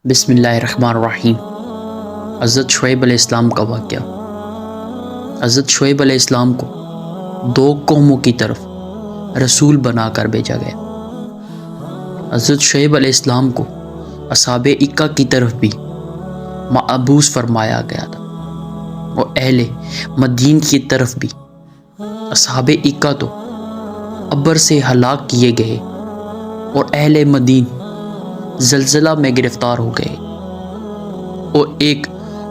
بسم اللہ الرحمن الرحیم۔ حضرت شعیب علیہ السلام کا واقعہ۔ حضرت شعیب علیہ السلام کو دو قوموں کی طرف رسول بنا کر بھیجا گیا۔ حضرت شعیب علیہ السلام کو اصحاب اکا کی طرف بھی مبعوث فرمایا گیا تھا، اور اہل مدین کی طرف بھی۔ اصحاب اکا تو ابر سے ہلاک کیے گئے، اور اہل مدین زلزلہ میں گرفتار ہو گئے اور ایک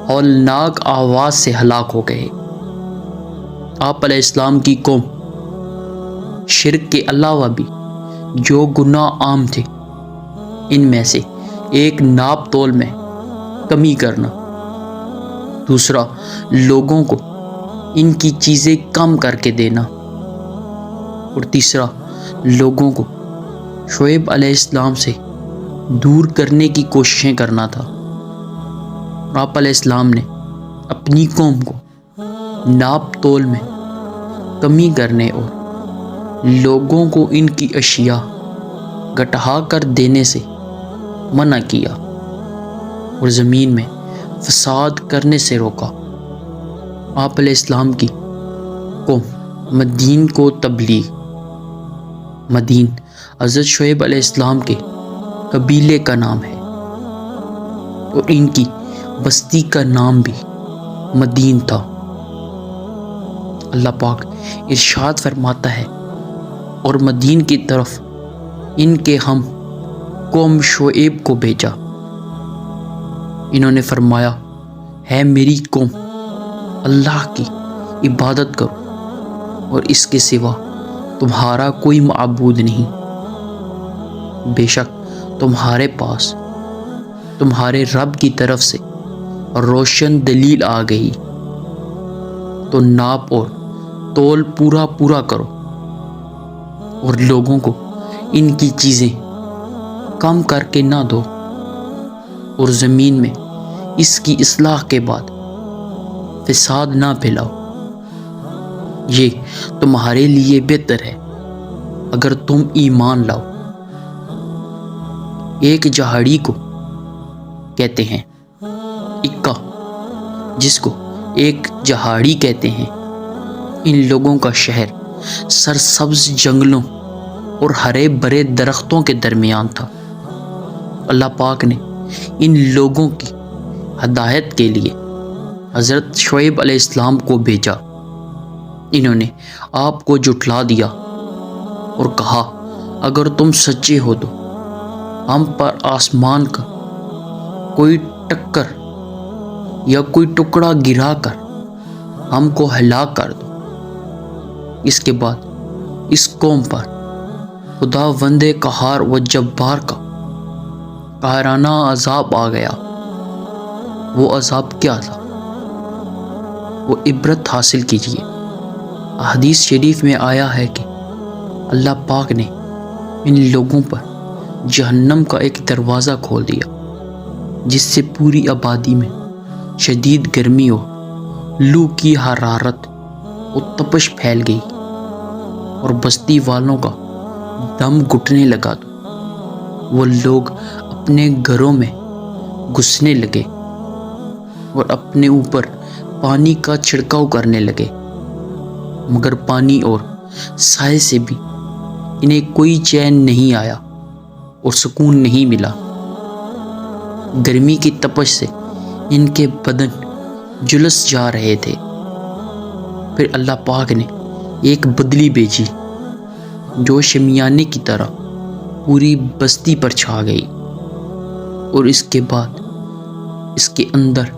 ہولناک آواز سے ہلاک ہو گئے۔ آپ علیہ السلام کی قوم شرک کے علاوہ بھی جو گناہ عام تھے، ان میں سے ایک ناپ تول میں کمی کرنا، دوسرا لوگوں کو ان کی چیزیں کم کر کے دینا، اور تیسرا لوگوں کو شعیب علیہ السلام سے دور کرنے کی کوششیں کرنا تھا۔ آپ علیہ السلام نے اپنی قوم کو ناپ تول میں کمی کرنے اور لوگوں کو ان کی اشیاء گٹھا کر دینے سے منع کیا، اور زمین میں فساد کرنے سے روکا۔ آپ علیہ السلام کی قوم مدین کو تبلیغ۔ مدین حضرت شعیب علیہ السلام کے قبیلے کا نام ہے، اور ان کی بستی کا نام بھی مدین تھا۔ اللہ پاک ارشاد فرماتا ہے، اور مدین کی طرف ان کے ہم قوم شعیب کو بھیجا۔ انہوں نے فرمایا، ہے میری قوم، اللہ کی عبادت کرو، اور اس کے سوا تمہارا کوئی معبود نہیں۔ بے شک تمہارے پاس تمہارے رب کی طرف سے روشن دلیل آ گئی، تو ناپ اور تول پورا کرو، اور لوگوں کو ان کی چیزیں کم کر کے نہ دو، اور زمین میں اس کی اصلاح کے بعد فساد نہ پھیلاؤ۔ یہ تمہارے لیے بہتر ہے اگر تم ایمان لاؤ۔ ایک جہاڑی کو کہتے ہیں اکا، جس کو ایک جہاڑی کہتے ہیں۔ ان لوگوں کا شہر سرسبز جنگلوں اور ہرے بھرے درختوں کے درمیان تھا۔ اللہ پاک نے ان لوگوں کی ہدایت کے لیے حضرت شعیب علیہ السلام کو بھیجا۔ انہوں نے آپ کو جھٹلا دیا اور کہا، اگر تم سچے ہو تو ہم پر آسمان کا کوئی ٹکر یا کوئی ٹکڑا گرا کر ہم کو ہلاک کر دو۔ اس کے بعد اس قوم پر خداوند قہار و جبار کا قاہرانہ عذاب آ گیا۔ وہ عذاب کیا تھا؟ وہ عبرت حاصل کیجیے۔ حدیث شریف میں آیا ہے کہ اللہ پاک نے ان لوگوں پر جہنم کا ایک دروازہ کھول دیا، جس سے پوری آبادی میں شدید گرمی اور لو کی حرارت و تپش پھیل گئی، اور بستی والوں کا دم گھٹنے لگا تو وہ لوگ اپنے گھروں میں گھسنے لگے اور اپنے اوپر پانی کا چھڑکاؤ کرنے لگے، مگر پانی اور سائے سے بھی انہیں کوئی چین نہیں آیا اور سکون نہیں ملا۔ گرمی کی تپش سے ان کے بدن جلس جا رہے تھے۔ پھر اللہ پاک نے ایک بدلی بھیجی جو شمیانے کی طرح پوری بستی پر چھا گئی، اور اس کے بعد اس کے اندر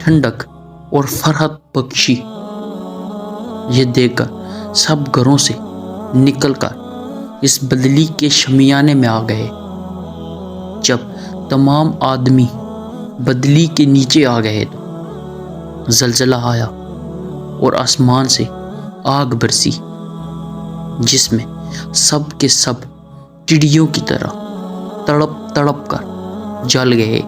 ٹھنڈک اور فرحت بخشی۔ یہ دیکھ کر سب گھروں سے نکل کر اس بدلی کے شمیانے میں آ گئے۔ جب تمام آدمی بدلی کے نیچے آ گئے تو زلزلہ آیا، اور آسمان سے آگ برسی، جس میں سب کے سب چڑیوں کی طرح تڑپ کر جل گئے۔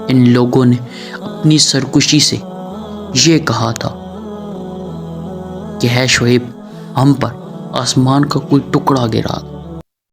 ان لوگوں نے اپنی سرکشی سے یہ کہا تھا کہ ہے شعیب، ہم پر آسمان کا کوئی ٹکڑا گرا۔